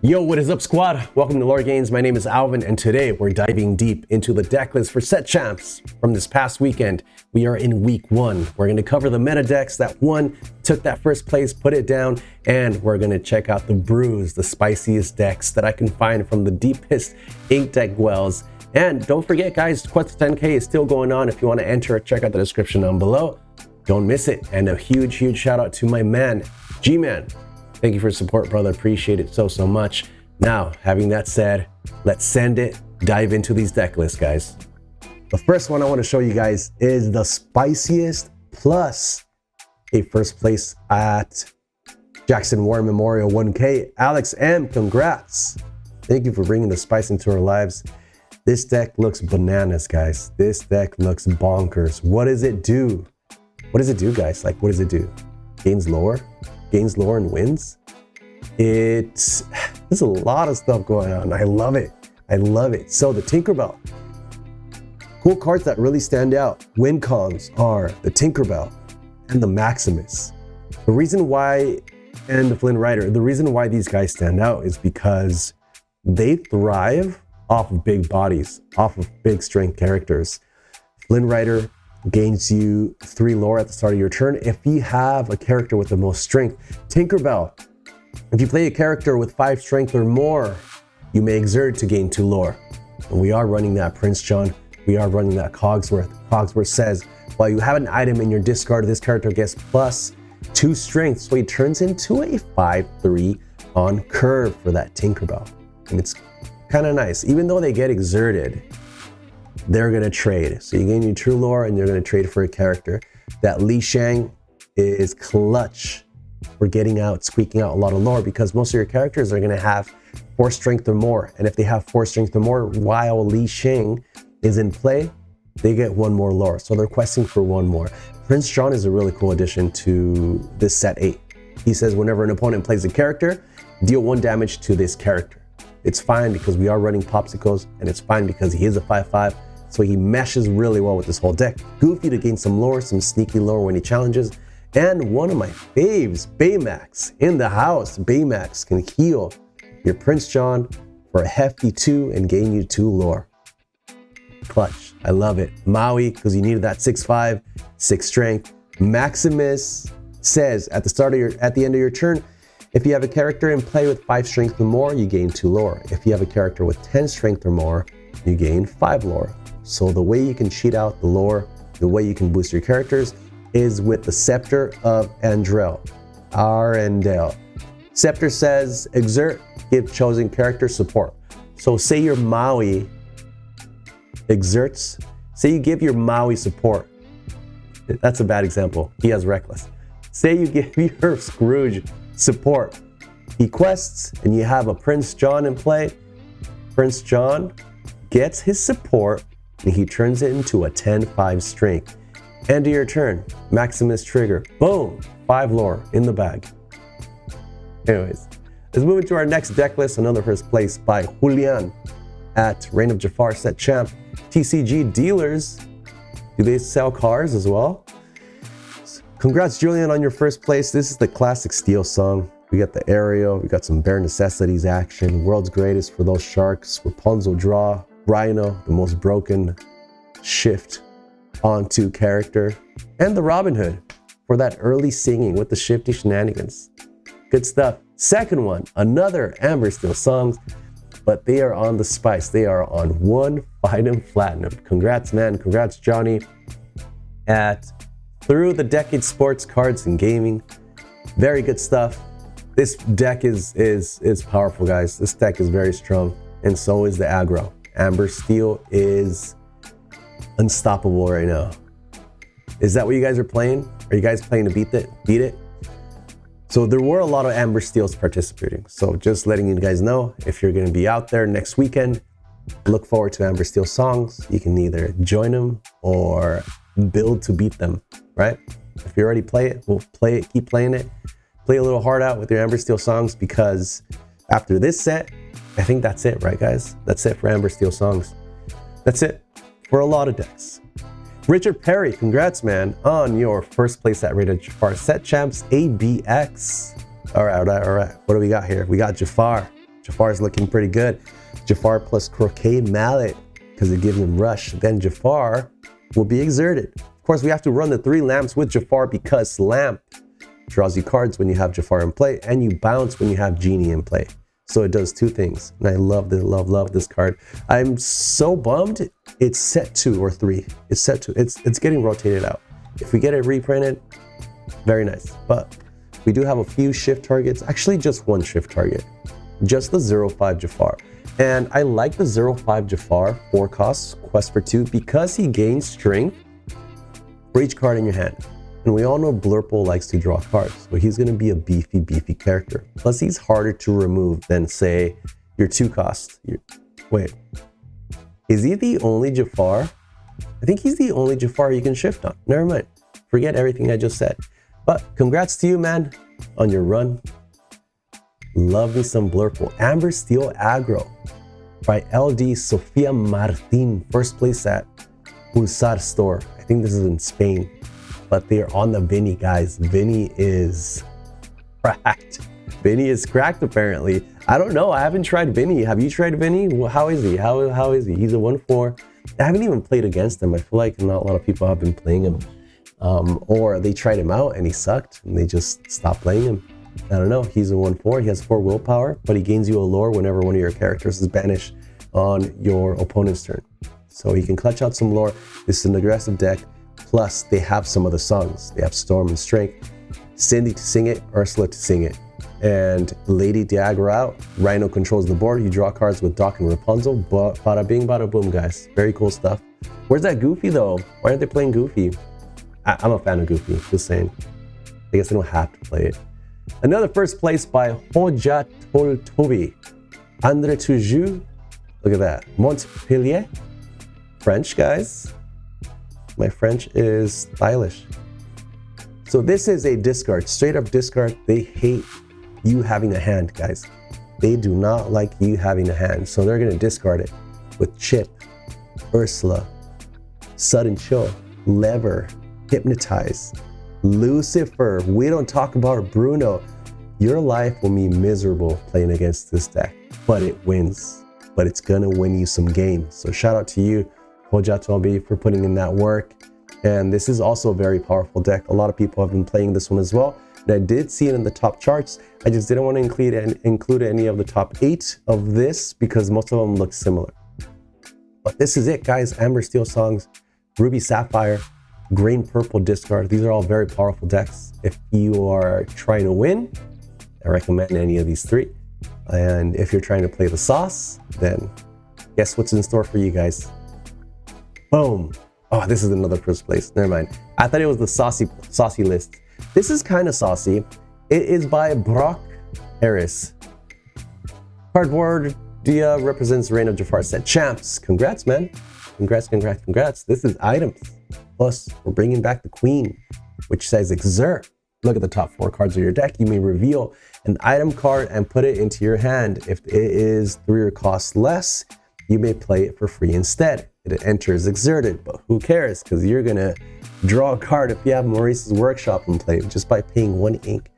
Yo, what is up, squad? Welcome to LoreGainz. My name is Alvin, and today we're diving deep into the deck list for set champs from this past weekend. We are in week 1. We're going to cover the meta decks that took that first place, put it down, and we're going to check out the brews, the spiciest decks that I can find from the deepest ink deck wells. And don't forget, guys, Quest 10K is still going on. If you want to enter, check out the description down below. Don't miss it. And a huge shout out to my man, G-Man. Thank you for your support, brother. Appreciate it so much. Now, having that said, let's send it, dive into these deck lists, guys. The first one I want to show you guys is the spiciest plus a first place at Jackson War Memorial 1K. Alex M, congrats. Thank you for bringing the spice into our lives. This deck looks bananas, guys. This deck looks bonkers. What does it do? What does it do, guys? Like, what does it do? Gains lore and wins. There's a lot of stuff going on. I love it. So the Tinkerbell, cool cards that really stand out. Win cons are the Tinkerbell and the Maximus. The reason why, and the Flynn Rider, the reason why these guys stand out is because they thrive off of big bodies, off of big strength characters. Flynn Rider gains you 3 lore at the start of your turn if you have a character with the most strength. Tinkerbell, if you play a character with 5 strength or more, you may exert to gain 2 lore. And we are running that Prince John. We are running that Cogsworth. Cogsworth says, while you have an item in your discard, this character gets plus 2 strength. So he turns into a 5/3 on curve for that Tinkerbell. And it's kind of nice. Even though they get exerted, they're gonna trade. So you gain your true lore and you're gonna trade for a character. That Li Shang is clutch for squeaking out a lot of lore, because most of your characters are gonna have 4 strength or more. And if they have 4 strength or more while Li Shang is in play, they get 1 more lore. So they're questing for 1 more. Prince John is a really cool addition to this set 8. He says whenever an opponent plays a character, deal 1 damage to this character. It's fine because we are running Popsicles, and it's fine because he is a 5/5. So he meshes really well with this whole deck. Goofy to gain some lore, some sneaky lore when he challenges. And one of my faves, Baymax in the house. Baymax can heal your Prince John for a hefty 2 and gain you 2 lore. Clutch, I love it. Maui, because you needed that 6/5, 6 strength. Maximus says at the end of your turn, if you have a character in play with 5 strength or more, you gain 2 lore. If you have a character with 10 strength or more, you gain 5 lore. So the way you can cheat out the lore, the way you can boost your characters is with the Scepter of Arendelle. Scepter says, exert, give chosen character support. So say your Maui exerts, say you give your Maui support. That's a bad example. He has Reckless. Say you give your Scrooge support. He quests and you have a Prince John in play. Prince John gets his support and he turns it into a 10/5 strength. End of your turn, Maximus trigger. Boom, 5 lore in the bag. Anyways, let's move into our next deck list. Another first place by Julian at Reign of Jafar set champ. TCG dealers, do they sell cars as well? Congrats, Julian, on your first place. This is the classic Steel song. We got the aerial, we got some bare necessities action, world's greatest for those sharks, Rapunzel draw, Rhino, the most broken shift onto character, and the Robin Hood for that early singing with the shifty shenanigans. Good stuff. Second one, another Amber Steel songs, but they are on the spice. They are on 1 Fightem Platinum. Congrats, man. Congrats, Johnny, at Through the Decade Sports Cards and Gaming. Very good stuff. This deck is powerful, guys. This deck is very strong, and so is the aggro. Amber Steel is unstoppable right now. Is that what you guys are playing? Are you guys playing to beat it? So there were a lot of Amber Steels participating. So just letting you guys know, if you're gonna be out there next weekend, look forward to Amber Steel songs. You can either join them or build to beat them, right? If you already play it, we'll play it, keep playing it. Play a little hard out with your Amber Steel songs, because after this set, I think that's it, right, guys? That's it for Amber Steel songs. That's it for a lot of decks. Richard Perry, congrats, man, on your first place at Reign of Jafar set champs ABX. All right. What do we got here? We got Jafar. Jafar is looking pretty good. Jafar plus Croquet Mallet, because it gives him rush. Then Jafar will be exerted. Of course, we have to run the 3 lamps with Jafar because lamp draws you cards when you have Jafar in play, and you bounce when you have Genie in play. So it does 2 things, and I love this card. I'm so bummed it's set 2 or 3. It's set 2. It's getting rotated out. If we get it reprinted, very nice. But we do have a few shift targets, actually just 1 shift target, just the 0-5 Jafar. And I like the 0-5 Jafar 4 costs quest for 2 because he gains strength for each card in your hand. And we all know Blurple likes to draw cards, so he's going to be a beefy character. Plus, he's harder to remove than, say, your 2 cost. Wait, is he the only Jafar? I think he's the only Jafar you can shift on. Never mind. Forget everything I just said. But congrats to you, man, on your run. Love me some Blurple. Amber Steel Aggro by LD Sofia Martin. First place at Pulsar store. I think this is in Spain. But they're on the Vinny, guys. Vinny is cracked. Vinny is cracked, apparently. I don't know. I haven't tried Vinny. Have you tried Vinny? How is he? How is he? He's a 1-4. I haven't even played against him. I feel like not a lot of people have been playing him. Or they tried him out and he sucked and they just stopped playing him. I don't know. He's a 1-4. He has 4 willpower, but he gains you a lore whenever one of your characters is banished on your opponent's turn. So he can clutch out some lore. This is an aggressive deck. Plus, they have some of the songs. They have Storm and Strength, Cindy to sing it, Ursula to sing it, and Lady to aggro out. Rhino controls the board. You draw cards with Doc and Rapunzel. Bada bing, bada boom, guys. Very cool stuff. Where's that Goofy, though? Why aren't they playing Goofy? I'm a fan of Goofy, just saying. I guess I don't have to play it. Another first place by Hoja Toltobi. Andre Toujou. Look at that. Montpellier. French, guys. My French is stylish. So this is a discard, straight up discard. They hate you having a hand, guys. They do not like you having a hand. So they're gonna discard it with Chip, Ursula, Sudden Chill, Lever, Hypnotize, Lucifer. We don't talk about Bruno. Your life will be miserable playing against this deck, but it wins. But it's gonna win you some games. So shout out to you, Hoja Tobi, for putting in that work. And this is also a very powerful deck. A lot of people have been playing this one as well. And I did see it in the top charts. I just didn't want to include any of the top 8 of this because most of them look similar. But this is it, guys. Amber Steel songs, Ruby Sapphire, Green Purple discard. These are all very powerful decks. If you are trying to win, I recommend any of these 3. And if you're trying to play the sauce, then guess what's in store for you guys? Boom. Oh, this is another first place. Never mind. I thought it was the saucy list. This is kind of saucy. It is by Brock Harris. Cardboard Dia represents Reign of Jafar set champs. Congrats, man. Congrats. This is items. Plus, we're bringing back the Queen, which says exert. Look at the top 4 cards of your deck. You may reveal an item card and put it into your hand. If it is 3 or cost less, you may play it for free instead. It enters exerted, but who cares? Because you're gonna draw a card if you have Maurice's Workshop in play just by paying 1 ink.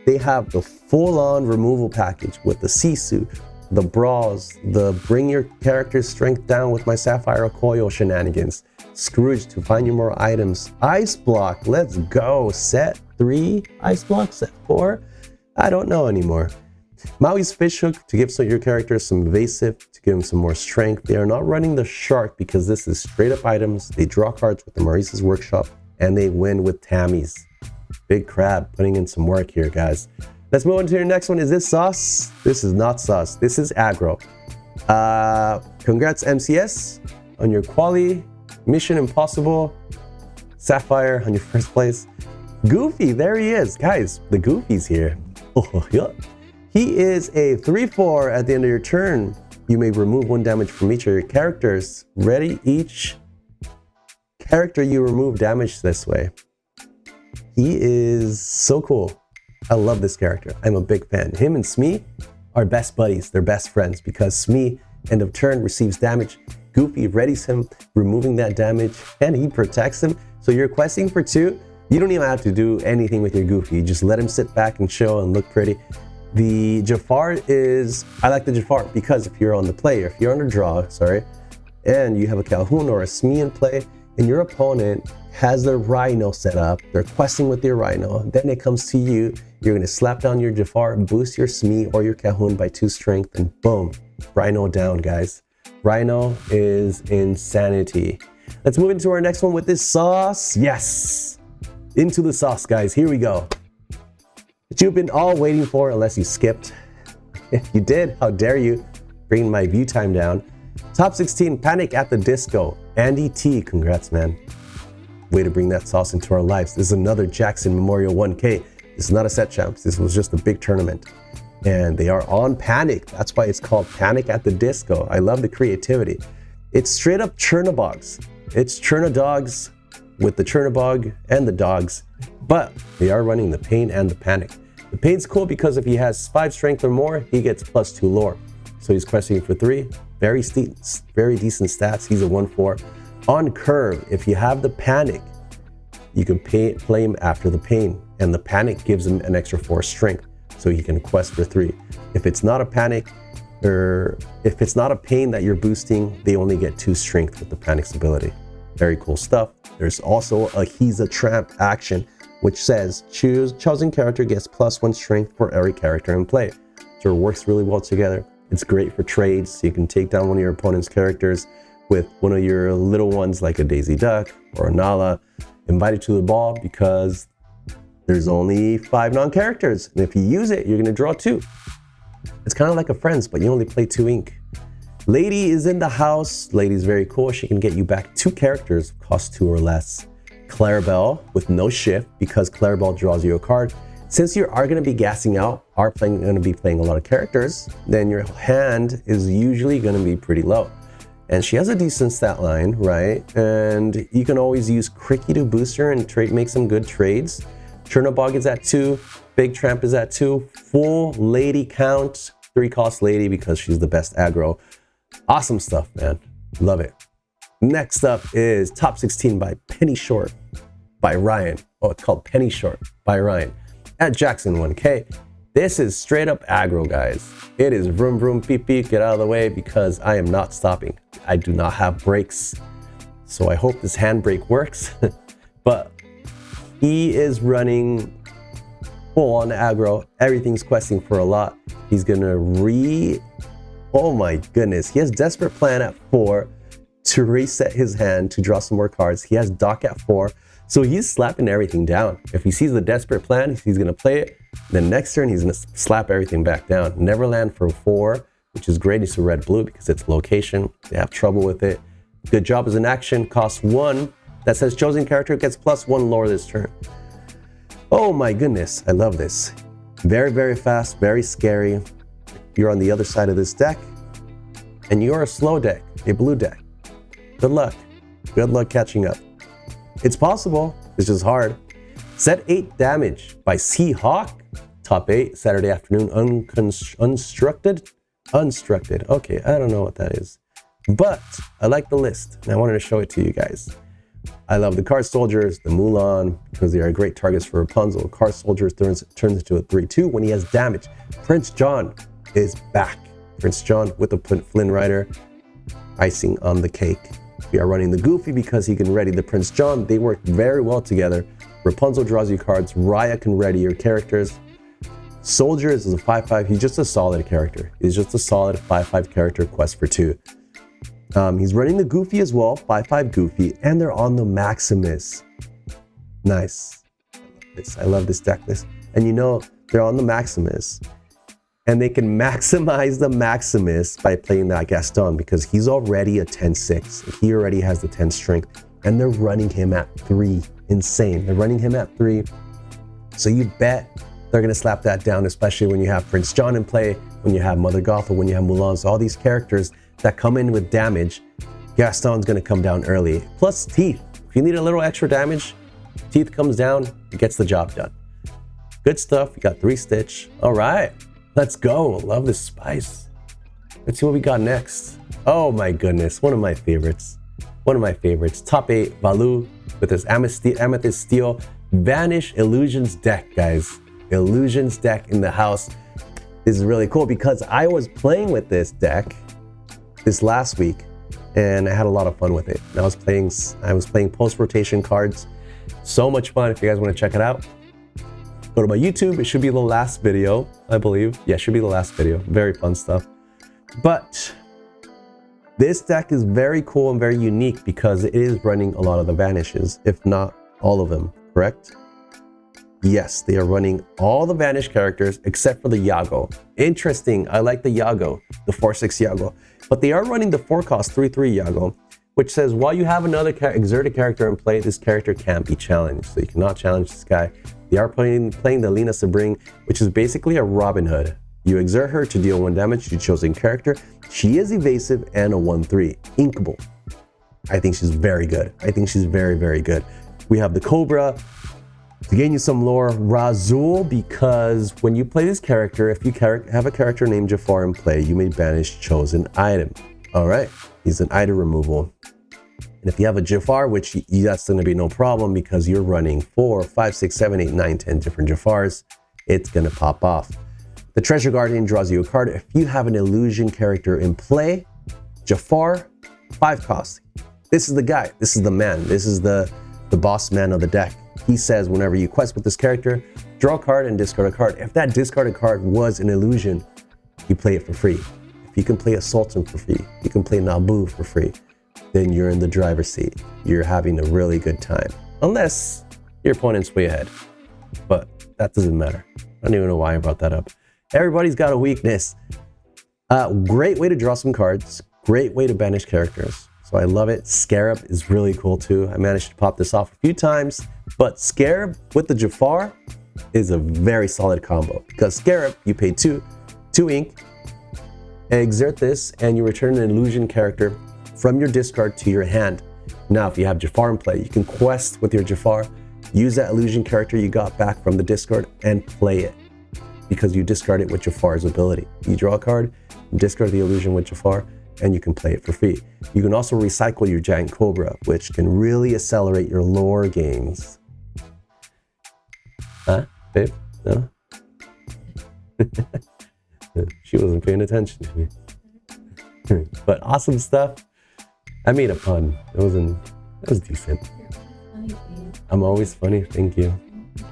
They have the full-on removal package with the Sisu, the Brawls, the bring your character's strength down with my Sapphire Coil shenanigans, Scrooge to find you more items, Ice Block, let's go, set 3, Ice Block, set 4, I don't know anymore. Maui's Fishhook to give your character some evasive, to give him some more strength. They are not running the Shark because this is straight up items. They draw cards with the Maurice's Workshop and they win with Tammy's. Big Crab putting in some work here, guys. Let's move on to your next one. Is this sauce? This is not sauce. This is aggro. Congrats MCS on your quali. Mission Impossible. Sapphire on your first place. Goofy, there he is. Guys, the Goofy's here. Oh, yeah. He is a 3-4 at the end of your turn. You may remove 1 damage from each of your characters. Ready? Each character you remove damage this way. He is so cool. I love this character. I'm a big fan. Him and Smee are best buddies. They're best friends because Smee, end of turn, receives damage. Goofy readies him, removing that damage, and he protects him. So you're questing for 2. You don't even have to do anything with your Goofy. You just let him sit back and chill and look pretty. The Jafar is, I like the Jafar because if you're on the play, or if you're on the draw, sorry, and you have a Calhoun or a Smee in play, and your opponent has their Rhino set up, they're questing with your Rhino, then it comes to you, you're gonna slap down your Jafar, boost your Smee or your Calhoun by 2 strength, and boom, Rhino down, guys. Rhino is insanity. Let's move into our next one with this sauce. Yes, into the sauce, guys, here we go. That you've been all waiting for, unless you skipped. If you did, how dare you, bringing my view time down. Top 16, Panic at the Disco. Andy T, congrats, man. Way to bring that sauce into our lives. This is another Jackson Memorial 1K. This is not a set champs. This was just a big tournament. And they are on Panic. That's why it's called Panic at the Disco. I love the creativity. It's straight up Chernobogs. It's Chernodogs with the Chernobog and the dogs. But they are running the Pain and the Panic. The Pain's cool because if he has 5 strength or more, he gets +2 lore. So he's questing for 3. Very decent stats. He's a 1/4. On curve, if you have the Panic, you can play him after the Pain. And the Panic gives him an extra 4 strength. So he can quest for 3. If it's not a Panic, or if it's not a Pain that you're boosting, they only get 2 strength with the Panic's ability. Very cool stuff. There's also a He's a Tramp action, which says chosen character gets +1 strength for every character in play. So it works really well together. It's great for trades. So you can take down one of your opponent's characters with one of your little ones like a Daisy Duck or a Nala, invite it to the ball because there's only 5 non-characters. And if you use it, you're gonna draw 2. It's kind of like a Friends, but you only play 2 ink. Lady is in the house. Lady's very cool. She can get you back 2 characters, cost 2 or less. Clarabelle with no shift because Clarabelle draws you a card. Since you are going to be gassing out, going to be playing a lot of characters, then your hand is usually going to be pretty low. And she has a decent stat line, right? And you can always use Cricky to boost her and make some good trades. Chernobog is at 2. Big Tramp is at 2. Full Lady count. 3 cost Lady because she's the best aggro. Awesome stuff, man. Love it. Next up is Top 16 by Penny Short by Ryan. Oh, it's called Penny Short by Ryan at Jackson 1K. This is straight up aggro, guys. It is vroom vroom beep beep, get out of the way because I am not stopping. I do not have brakes. So I hope this handbrake works. But he is running full on aggro. Everything's questing for a lot. He's gonna oh my goodness. He has Desperate Plan at 4 to reset his hand to draw some more cards. He has Dock at 4. So he's slapping everything down. If he sees the Desperate Plan, he's gonna play it. Then next turn, he's gonna slap everything back down. Neverland for 4, which is great. It's a red-blue because it's location. They have trouble with it. Good Job is an action, costs 1. That says chosen character gets +1 lore this turn. Oh my goodness, I love this. Very, very fast, very scary. You're on the other side of this deck, and you're a slow deck, a blue deck. Good luck. Good luck catching up. It's possible, it's just hard. Set 8 damage by Seahawk. Top 8, Saturday afternoon, unstructed. Okay, I don't know what that is. But I like the list, and I wanted to show it to you guys. I love the Card Soldiers, the Mulan, because they are great targets for Rapunzel. Card Soldiers turns into a 3/2 when he has damage. Prince John is back. Prince John with the Flynn Rider, icing on the cake. We are running the Goofy because he can ready the Prince John. They work very well together. Rapunzel draws you cards. Raya can ready your characters. Soldiers is a 5/5. He's just a solid character. He's just a solid 5/5 character, quest for 2. He's running the Goofy as well, 5/5 Goofy, and they're on the Maximus. Nice. I love this deck list. And you know, they're on the Maximus. And they can maximize the Maximus by playing that Gaston because he's already a 10/6. He already has the 10 strength. And they're running him at 3. Insane. They're running him at 3. So you bet they're going to slap that down, especially when you have Prince John in play, when you have Mother Gothel, when you have Mulan. So all these characters that come in with damage, Gaston's going to come down early. Plus Teeth. If you need a little extra damage, Teeth comes down, it gets the job done. Good stuff. You got 3 Stitch. All right. Let's go. Love this spice. Let's see what we got next. Oh my goodness. One of my favorites. One of my favorites. Top 8, Valu with his Amethyst Steel Vanish Illusions deck, guys. Illusions deck in the house. This is really cool because I was playing with this deck this last week and I had a lot of fun with it. And I was playing post-rotation cards. So much fun. If you guys want to check it out, go to my YouTube. It should be the last video, I believe. Yeah, it should be the last video. Very fun stuff. But this deck is very cool and very unique because it is running a lot of the vanishes, if not all of them, correct? Yes, they are running all the vanished characters except for the Yago. Interesting, I like the Yago, the 4/6 Yago. But they are running the 4-cost 3/3 Yago, which says while you have another exerted character in play, this character can't be challenged. So you cannot challenge this guy. They are playing the Lina Sabring, which is basically a Robin Hood. You exert her to deal 1 damage to your chosen character. She is evasive and a 1/3. Inkable. I think she's very good. I think she's very, very good. We have the Cobra. To gain you some lore, Razul, because when you play this character, if you have a character named Jafar in play, you may banish chosen item. All right, he's an item removal. And if you have a Jafar, which that's going to be no problem because you're running 4, 5, 6, 7, 8, 9, 10 different Jafars, it's going to pop off. The Treasure Guardian draws you a card. If you have an illusion character in play, Jafar, 5 cost. This is the guy. This is the man. This is the boss man of the deck. He says whenever you quest with this character, draw a card and discard a card. If that discarded card was an illusion, you play it for free. If you can play a Sultan for free, you can play Nabu for free, then you're in the driver's seat. You're having a really good time. Unless your opponent's way ahead. But that doesn't matter. I don't even know why I brought that up. Everybody's got a weakness. Great way to draw some cards. Great way to banish characters. So I love it. Scarab is really cool too. I managed to pop this off a few times, but Scarab with the Jafar is a very solid combo because Scarab, you pay 2 ink, exert this, and you return an illusion character from your discard to your hand. Now, if you have Jafar in play, you can quest with your Jafar, use that illusion character you got back from the discard and play it because you discard it with Jafar's ability. You draw a card, discard the illusion with Jafar, and you can play it for free. You can also recycle your Giant Cobra, which can really accelerate your lore gains. Huh, babe? No? She wasn't paying attention to me. But awesome stuff. I made a pun. It was decent. I'm always funny, thank you.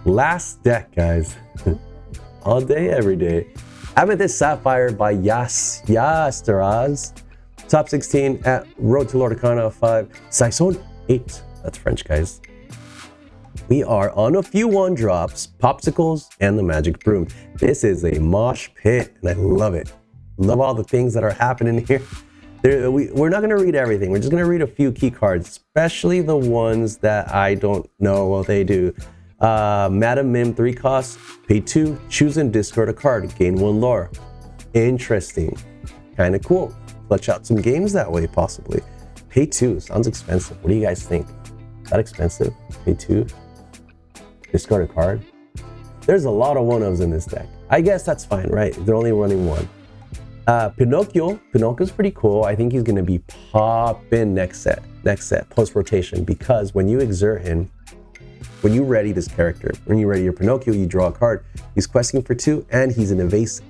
Last deck, guys. All day, every day. Amethyst Sapphire by Yastaraz. Top 16 at Road to Lorcana 5. Saison 8. That's French, guys. We are on a few 1-drops, popsicles, and the magic broom. This is a mosh pit, and I love it. Love all the things that are happening here. We're not going to read everything. We're just going to read a few key cards, especially the ones that I don't know what they do. Madam Mim 3 costs, pay 2, choose and discard a card, gain 1 lore. Interesting. Kind of cool. Clutch out some games that way, possibly. Pay 2. Sounds expensive. What do you guys think? Is that expensive? Pay 2? Discard a card? There's a lot of 1-ofs in this deck. I guess that's fine, right? They're only running 1. Pinocchio. Pinocchio's pretty cool. I think he's going to be popping next set, post-rotation, because when you exert him, when you ready this character, when you ready your Pinocchio, you draw a card. He's questing for 2, and he's an evasive.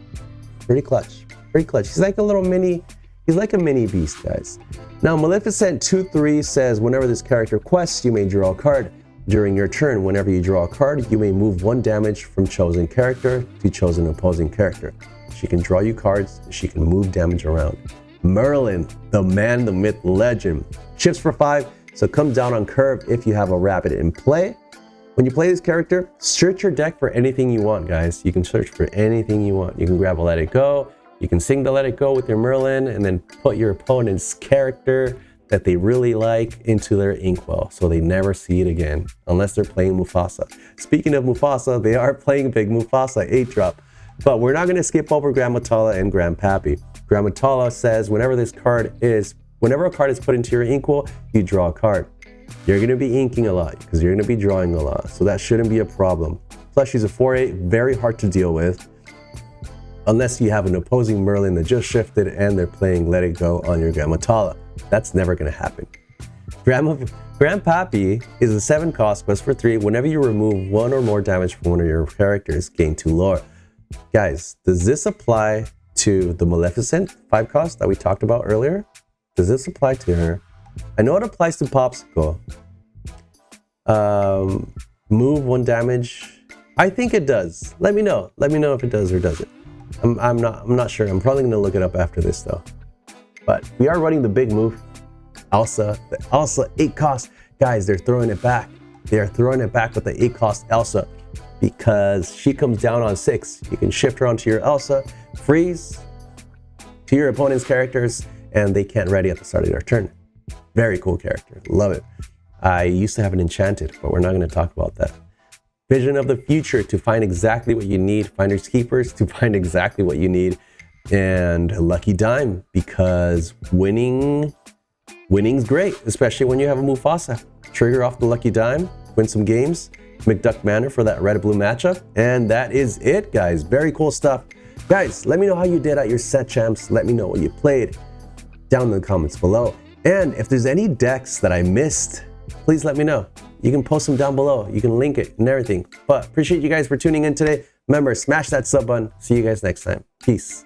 Pretty clutch. Pretty clutch. He's like a little mini... He's like a mini beast, guys. Now, Maleficent 2/3 says, whenever this character quests, you may draw a card. During your turn, whenever you draw a card, you may move 1 damage from chosen character to chosen opposing character. She can draw you cards. She can move damage around. Merlin, the man, the myth, legend. Shifts for 5, so come down on curve if you have a rabbit in play. When you play this character, search your deck for anything you want, guys. You can search for anything you want. You can grab a Let It Go. You can sing the Let It Go with your Merlin and then put your opponent's character that they really like into their inkwell so they never see it again unless they're playing Mufasa. Speaking of Mufasa, they are playing Big Mufasa 8-drop, but we're not going to skip over Grandmatala and Grandpappy. Grandmatala says whenever a card is put into your inkwell, you draw a card. You're going to be inking a lot because you're going to be drawing a lot, so that shouldn't be a problem. Plus, she's a 4/8, very hard to deal with. Unless you have an opposing Merlin that just shifted and they're playing Let It Go on your Grandmatala. That's never going to happen. Grandpappy is a 7-cost, quest for 3. Whenever you remove 1 or more damage from one of your characters, gain 2 lore. Guys, does this apply to the Maleficent 5 cost that we talked about earlier? Does this apply to her? I know it applies to Popsicle. Move 1 damage. I think it does. Let me know. Let me know if it does or doesn't. I'm not sure. I'm probably gonna look it up after this though. But we are running the big move. Elsa, the Elsa 8 cost. Guys, they're throwing it back. They're throwing it back with the 8 cost Elsa because she comes down on 6. You can shift her onto your Elsa, freeze to your opponent's characters, and they can't ready at the start of their turn. Very cool character. Love it. I used to have an enchanted, but we're not going to talk about that. Vision of the future to find exactly what you need. Finders keepers to find exactly what you need. And lucky dime because winning's great, especially when you have a Mufasa. Trigger off the lucky dime, win some games, McDuck Manor for that red blue matchup. And that is it, guys. Very cool stuff. Guys, let me know how you did at your set champs. Let me know what you played down in the comments below. And if there's any decks that I missed, please let me know. You can post them down below. You can link it and everything. But appreciate you guys for tuning in today. Remember, smash that sub button. See you guys next time. Peace.